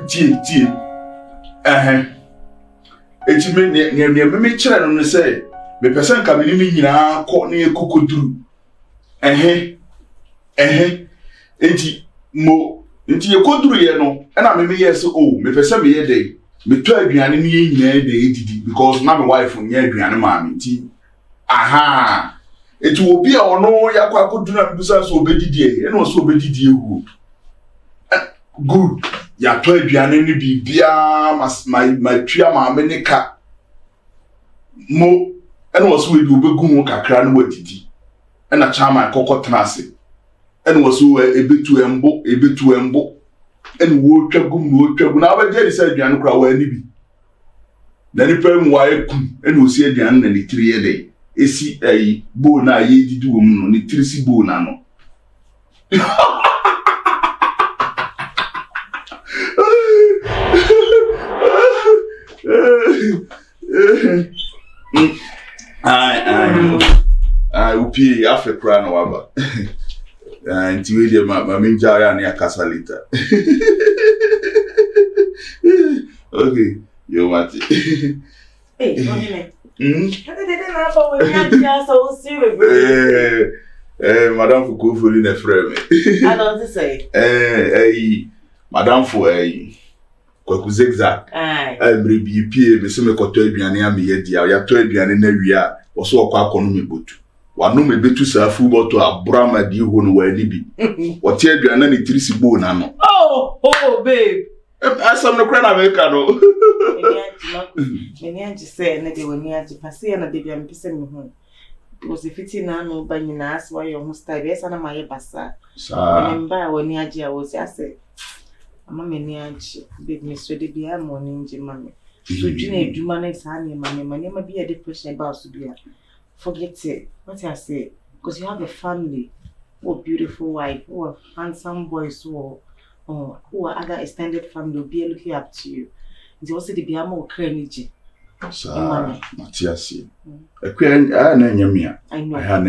Tie. Enti me chere no say me person ka me ni nyina ko na ekokoduru. Enti yekoduru ye no na me yes me person me ye dey. Me to aduane ni ye nyina dey edidi because na me wife nya aduane ma me nti enti obi a ono yakwa akoduru na bibusa so obedidi e na so obedidi ehu. Good. Ya to aduane ni bibia my tria ma me ne ka mo ene wo so we do begum wo kakra no watiti ena chama kokko tenase ene wo so ebetu embo ene wo twagum na ba je say aduane kura wa ni bi na ni pem wa ekum ene wo si aduane na ni tiri ye dey esi bo na ye didi wo mu no ni tiri si bo na no upi Africa na waba. Nti we dey ma menja ya na akasa later. Okay, yo mate. Hey, Mommy. They didn't have a so serious. Madam Fuku fully na frame. I don't say. Madam for kwaku zigzag. Every BP me se me koto aduane am ye dia ya to aduane na wi a wo so okwa akono me botu. Wanu me betu sa fu boto abrama di ho no wa ni bi. Wo te aduane na tirisi bo na no. Oh babe. Asam no kra na America no. Meni anji say na de woni anji pase na de bia me pese me ho. Because if it's na no ba nyina as wa yo ho style esa na maye basa. Sa. Mba woni aji a wo say ama meni anji big miss de bia money nji mame. So dwuna eduma na sa na ma be a depression about so bia. Forget it. What I say, because you have a family, who a beautiful wife, who are handsome boys, who are other extended family will be looking up to you. They also the be more crazy. Sa Matiasi. Na nyamia. I know. Na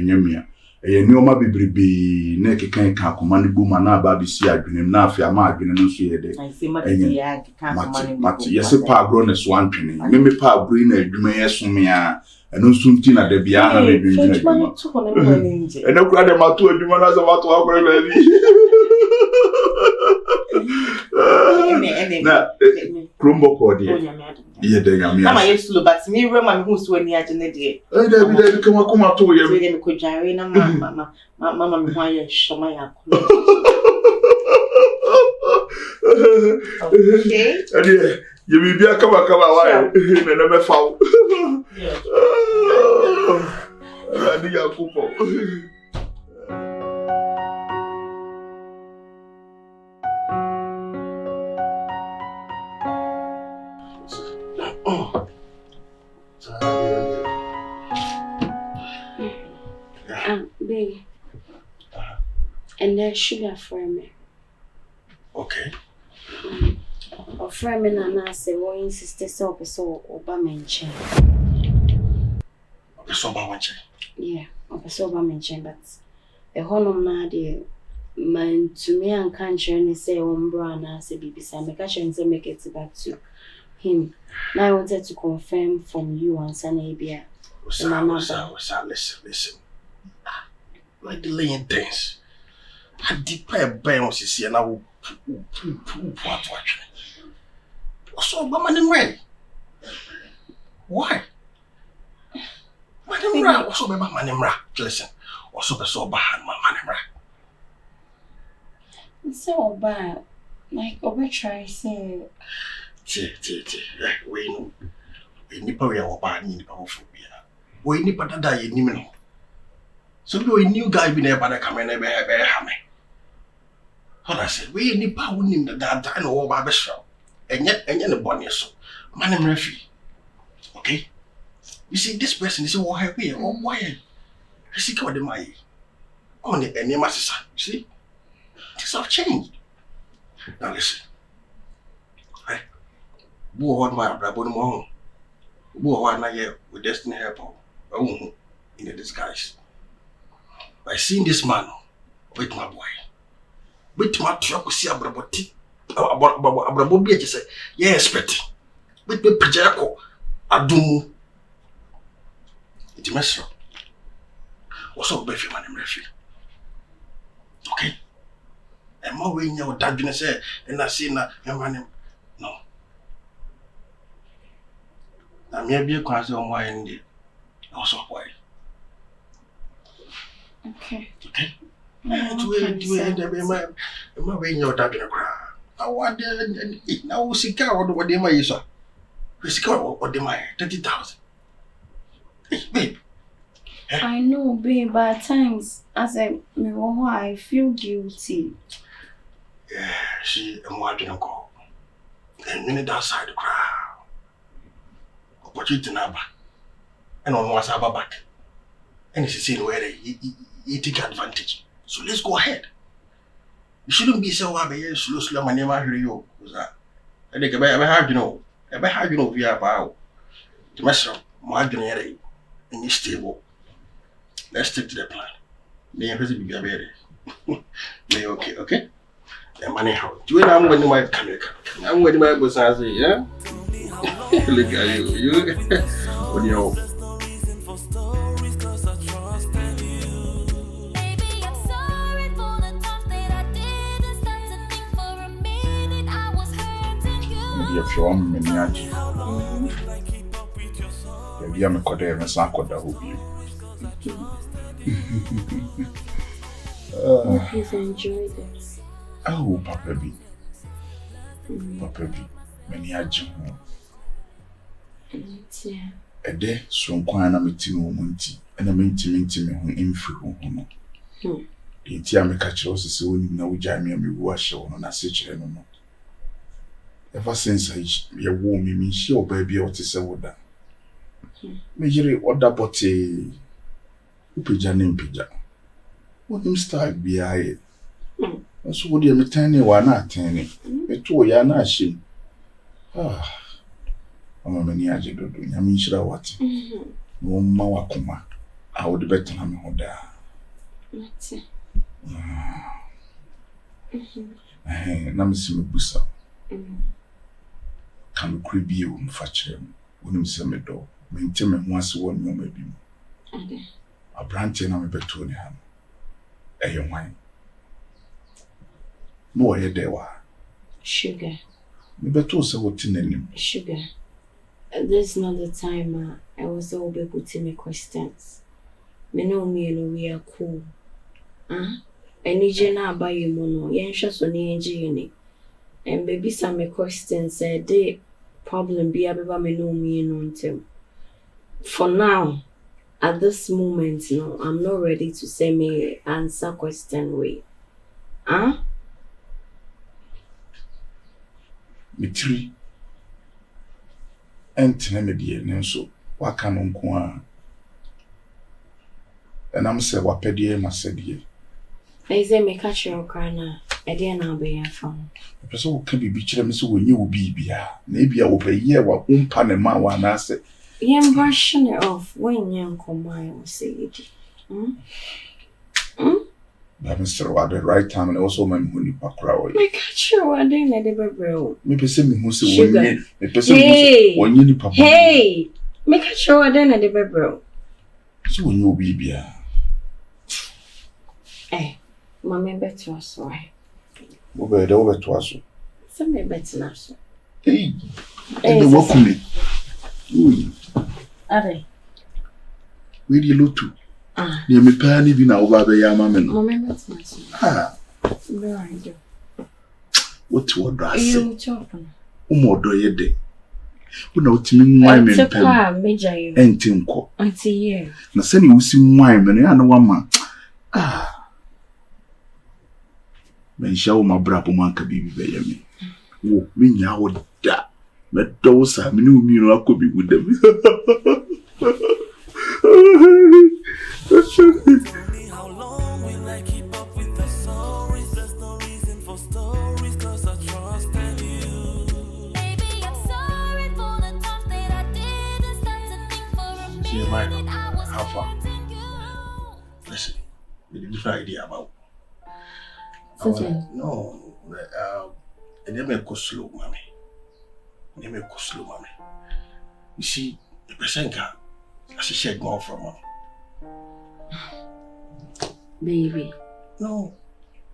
nyamia. Ni oma bibribi na kekan ka akoma ne buma na ba bi si adwenem na afia ma adwene no so ye de. I say Mati ya ka akoma ne buma. Yes pa agro ne so antwene. Me pa agro na adwuma ye so me a eno sunti na de bia na me dwuma na adwuma. Eno kura de matu adwuma na so matu akora ba bi. Na krombo kodi. Ye de nyame. Ama yesu but me rema me hu so ani agene de. David kama kuma to ye. So ye me ko jare na mama me ho aye shoma ya ko. Okay. Ade ye bi bia kama wa na me fawo. Ade ya kupo. Baby. And then sugar for me. Okay. Or for me, Nana say, "Why insist so Obama mention?" Yeah, Obama mention, but a honor na de man to me and country say Umbra and I say BBC. I make sure and make it back to him. Now I wanted to confirm from you and Sanabia. Listen. Like delaying things. I deeper burn was see and I will what so Obama didn't ready. Why? Manimra, also be manimra. Listen, also be so bad, manimra. It's so bad. Like Oba try say. We know. We nipa we are bad, nipa phobia. We nipa dada ye nim no. So we new guy be never come and be hame. What I said, we nipa who nim dada no Oba be show. Enye ne bonny so. Manimra fi. Okay? You see, this person is so happy or why? You see, what am I? Only any master, you see? Things have changed. Now listen. Hey, who want my brother more? Who want my year with destiny help? Oh, in a disguise. By seeing this man with my boy, Wait, my truck see a braboti. Abrabobi, I say, yes, Betty. Wait, me Pajako. I do. It's a mess. Also, be your man, refi. Okay? And more way your dad didn't say, and I see na your man. No. I may be a class on why in the also why. Okay. Okay? My way your dad in a crowd. I want now, seek out what they may say. We seek out what they might 30,000. Babe. I know, babe, but at times, as I feel guilty. Yeah, she and what didn't go. And minute outside the crowd. Opportunity number. And on what's our back. And it's a scene where you take advantage. So let's go ahead. You shouldn't be so happy, slow, my name, I hear you. I think I have you know, we are about the master, my generation, and you're stable. Let's stick to the plan. May I be a baby? May okay? The money how? Do you know when you might come? I'm going to my boss, yeah? Look at you. What do you know? If you want me, maybe I'm a code and a sack of the hoop. Please enjoy this. Oh, Papa B. Many are Jim. A day, so quite a meeting womanty, and a minty me in free. The Tiama catcher was so no jammy and me wash on a situation. Ever since I wore me, sure baby or to say what that. Major order but a pigeon name pigeon. What him style be I? So would you tiny one not tiny? A 2 year not she. Ah, I'm a many agent, I mean, should I what? No, Mawakuma. I would better have me there. Namisi Busa. Can we creep you and fetch him when you send me door? Maintain me once one more maybe. A branch and I'm a better on him. A young wine. No, I there were. Sugar. Maybe to say what in him. Sugar. This is not the time I was all be putting me questions. Me know me and we are cool. Any jena buy you mono, yen shas on the engine. And baby some questions said the problem be about me know me and until. For now, at this moment, no, I'm not ready to say me answer question way. Me three. And me dear, and so what can uncle? And I'm say what pedia must say dear. I say me catch your crana. I dare now be your phone. The person who can be bitching so when you will be here. Maybe I will be here what panama one answer. Young version of when young come will say it. But Mr. At the right time and also my money back crowd. Me catch you one day na the baby. Maybe say me who say Sugar. one person when you papa. Hey, me catch you one day na the baby. So when you be here. Eh, mommy better so. Over there over to us. Some me better now so. Hey, and welcome me. Are where do you look to? Near me penny be now over the yamaman. Mommy better now so. Where are you? What do I say? You chopping. More do you day? When I was in my men, major you. And Timco. Until here. Now send you see wine, and I know one man. Men show my brabo man can be very me. Oh, me now that. But those are new me, I could be with them. How long will I keep up with the stories? There's no reason for stories, cause I trusted you. Baby, I'm sorry for the times that I didn't stop to think for a minute. I was how far? hurting you. Listen, with a different idea about. No, and they make go slow, mommy. You see, the person can, as she said, go from her. Baby. No.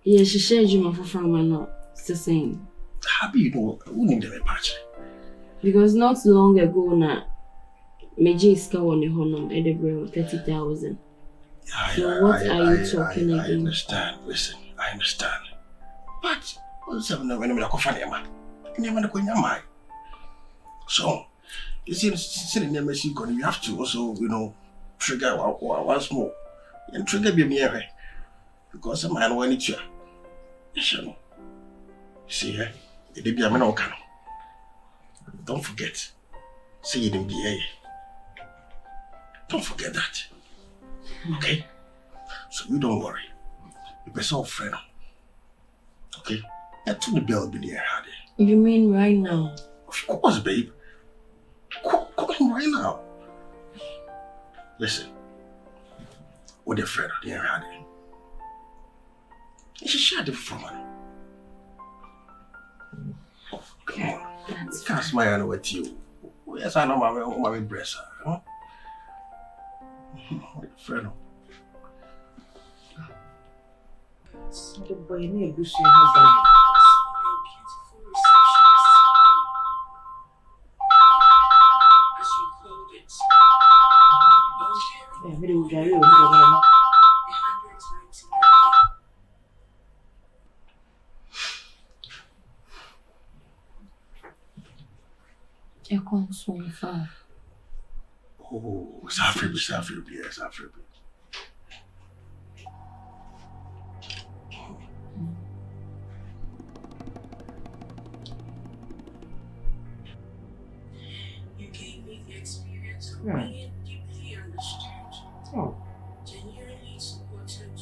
Yeah, she shared you from her, no. It's the same. Happy, you know, who need them a patch? Because not long ago, now, Meji is on the honor at the brain 30,000. So what are you talking again? I understand. Listen, I understand. But what's happening when I'm not going So, you see, sitting there, you have to also, trigger once more. And trigger be near because a man when it's you. You see, it be a man. Don't forget. Say you didn't be. Don't forget that. Okay? So you don't worry. You be so friend. Okay? That to the bell be near hardy. You mean right now? Of course, babe. Come on right now. Listen. With a friend near hardy. You should share the from her. Come on. That's can't smile with you. Yes, I know my breast. Huh? Friend. The boy near Bush husband. Yeah, we do carry over. You're going so far. Oh, Safri, yes, Safri. You gave me the experience of being deeply understood, genuinely supported.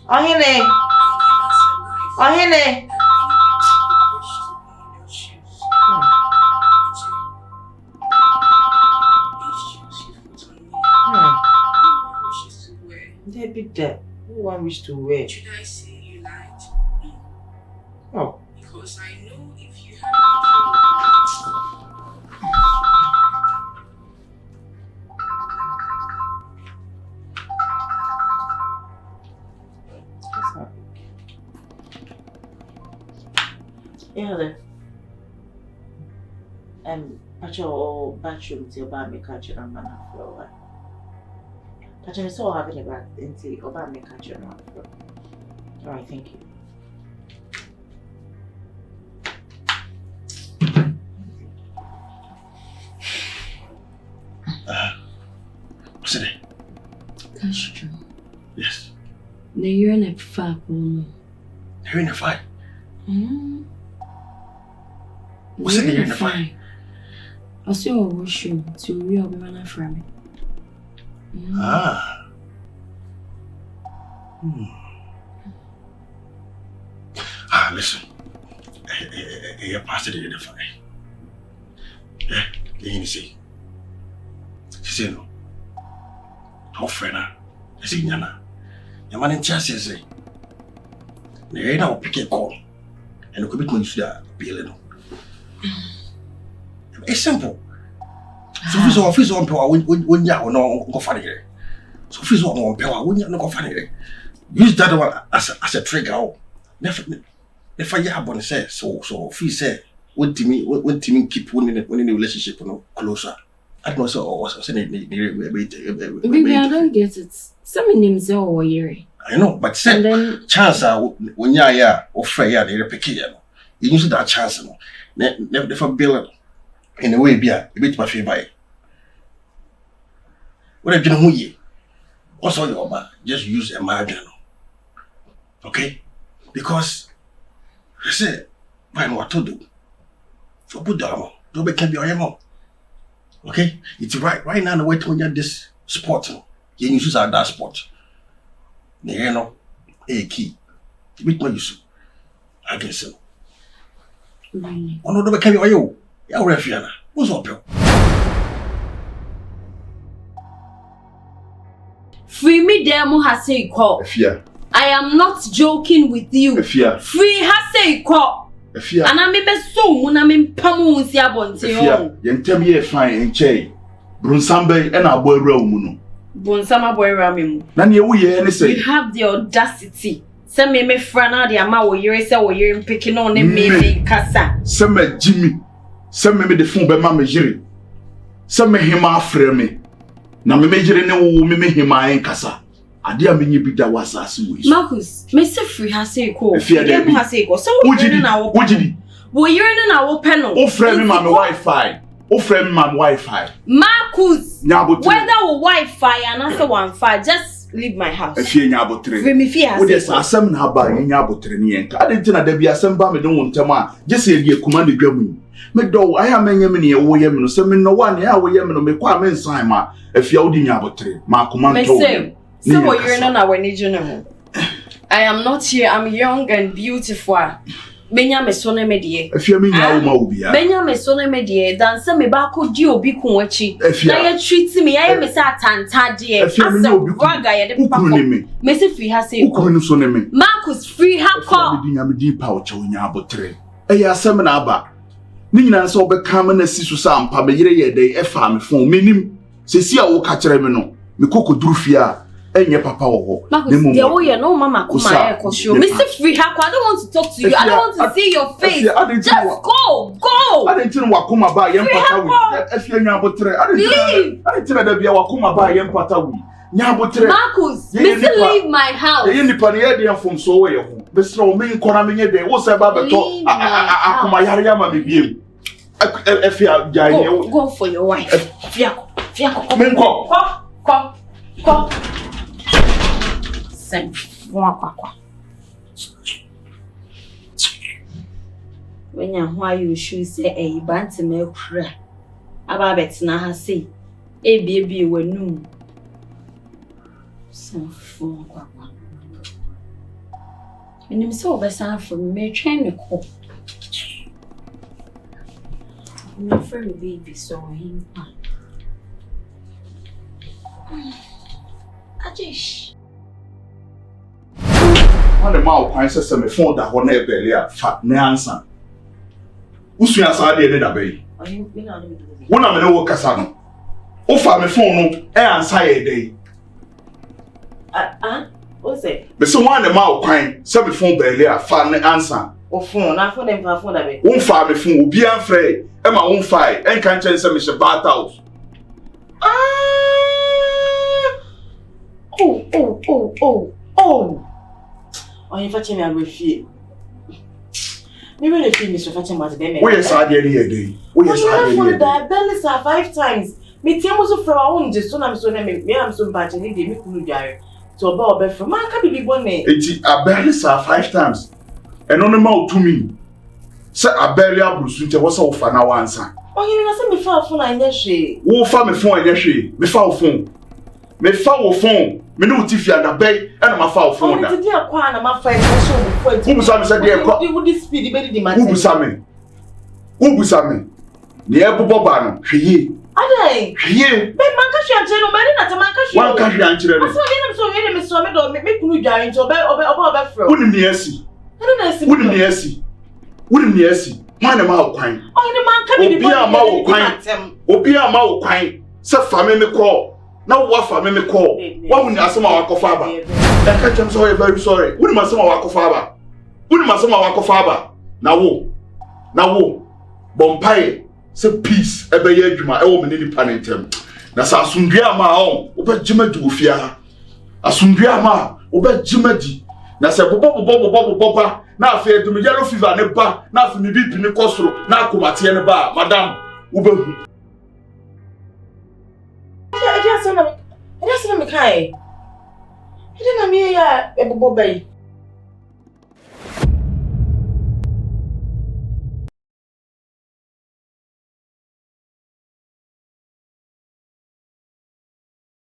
Ohene. They be there. Who one wish to wear? Should I say you lied? Oh. Because I know if you Yeah, patch your bathroom to your baby catch your man for a while. Patch me so having a bath into your baby catch your man for. Alright, thank you. What's it? That's true. Yes. You're in a fight, no? You're in a fight? What's it? You're in a fight? I see your washroom to real be running from me. Listen. You're past it in the fight. Yeah, you see. She said no. Don't friend her. I see Yana. Your man in chance say. They now pick a call. And the commitment should be a little. It's simple. So if it's office on power when you are no go funny. So if it's on power when you are no go funny. Use that one as a trigger. Never you have one say so if he say when Timmy keep winning the relationship closer. I don't know so Baby, I don't get it. Some names are all year. I know, but say chance when you are here or fair they pick you. You use that chance no. Never build in a way be a bit my favor. What have you done with you? Also your man, just use a margin. Okay? Because I say, find what to do. So put down, don't be can be on your mom. Okay? It's right now the way to get this sport. You use that sport. You know, a key. Bit more use. I guess so. Really? Oh no, don't be can be on you. You're refiana. What's up, yo? Free me there mo ha say call. Efia. I am not joking with you. Efia. Free ha say call. Efia. And I me so mu na me pamu nsi abonte yo. Efia. Yentem ye fine nchei. Brunsambe e na abo awura mu no. Bonsama boy ramemu. Na ne wo ye ne say. You have the audacity. Say me frana de ama wo yere say wo yere picking on me kasa. Say me Jimmy. Say me de fun be ma me jire. Say me hima afre me. Na me jire ne wo me hima en kasa. Ade a me nyi bi da wasase wo yi. Marcus, me say free ha say ko. Dem ha say ko. So wo yere na wo. Wo yere na wo pe no. O frɛ me ma me Wi-Fi. O frɛ me ma me Wi-Fi. Marcus, Nyabotre. whether wo Wi-Fi and answer one fire, just leave my house. Efie nyabotre. Free me fear. Wo dey asem na ba nyabotre ne yenka. Ade ntina da bi asem ba me de wontem a, je se die kuma ne dwamu. Me do aya manya me ne wo ye me no se me no wa ne a wo ye me no me kwa me nsan ma. Efia wo di nyabotre. Ma kuma nto. So what you're not our regional. I am not here. I'm young and beautiful. Benya me so na me die. Efia me nya wo ma wo bia. Benya me so na me die. Dan se me ba ko di obi kun achi. Na ye treat me. Aye me say atanta die. Efia me nya obi kun. Waga ye de papa. Me se free ha say ko. Ukunu so ne me. Marcus free ha ko. Efia me di nya me di pa o che nya abotre. Eya asem na aba. Ni nyina so obeka ma na si so sa ampa me yere ye dey e fa me fon menim. Se si a wo ka kire me no. Me kokoduru fia. Enye papa wo ho. There wo ye no mama kuma e ko show. Mr. Free Hako, I don't want to talk to you. I don't want to see your face. Just go. I didn't know wakuma ba yem pata wi. Efia nyabotre. I didn't know that bia wakuma ba yem pata wi. Nyabotre. Marcus, Mr. Leave my house. Ye nipa ne ye dey from so we ho. Besra o me nkona me nye dey. Wo se ba beto akuma yare ya ma me biem. Efia janye. Go for your wife. Fiako. Me nko. Come. Sem kwa. When you should say a bant me kra. Aba betina ha say. E baby wenu. Sem kwa. Menim say obesan from me train me ko. My friend baby saw him. Ajish. On the mouth, I said, me phone that one earlier, fat ne answer. Usu ya sa de da bay. Wona me no kasa no. O fa me phone no e answer ye dey. What's it? Me so one the mouth kwan, say me phone earlier, fa ne answer. O phone, na phone dem phone da bay. Won fa me phone obi an frɛ, e ma won fa e, en kan chen say me she bat out. Oh. On you fetch me a refie. Me really feel Mr. Fetching was them. Where is Sadia day? Where is Sadia? That belly sir 5 times. Me tell me so for our own just so I'm so me am so bad and they me kunu jare. To about be from man can be born eh. Eti a belly sir 5 times. And on the mouth to me. Say a belly abrusu nte wo so fa na wansa. Oh you na say me fa phone anya hwe. Wo fa me phone anya hwe. Me fa wo phone. Me fa wo phone. Me no ti fia da bay e na ma fa wo phone da. Oh ti akwa na ma fa e so before. Who busa me say dey ko. You would speed be the matter. Who busa me. Ne e bobo ba no hwe yi. Adai. Hwe yi. Me man ka hwe anche no me na ta man ka hwe. Wan ka hwe anche no. So me so me do me kunu dware nti oba fro. Woni me asi. Woni me asi. Man ma wo kwan. Oh ni man ka bi obi ama wo kwan. Obi ama wo kwan. Se fa me call. Na wo fa me call. Wa woni asema wa kofa aba. E ka chem so very sorry. Woni masema wa kofa aba. Woni masema wa kofa aba. Na wo. Bompae se peace ebe ye adwuma e wo me ni panentem. Na sa asundua ama on, wo be jima di ofia. Asundua ama, wo be jima di. Na se bobo ba. Na afi edum yellow fever ne ba. Na afi mi bibi ne kosoro. Na akomate ne ba. Madam, wo be hu. I just want me kai. I didn't mean ya a bobo bay.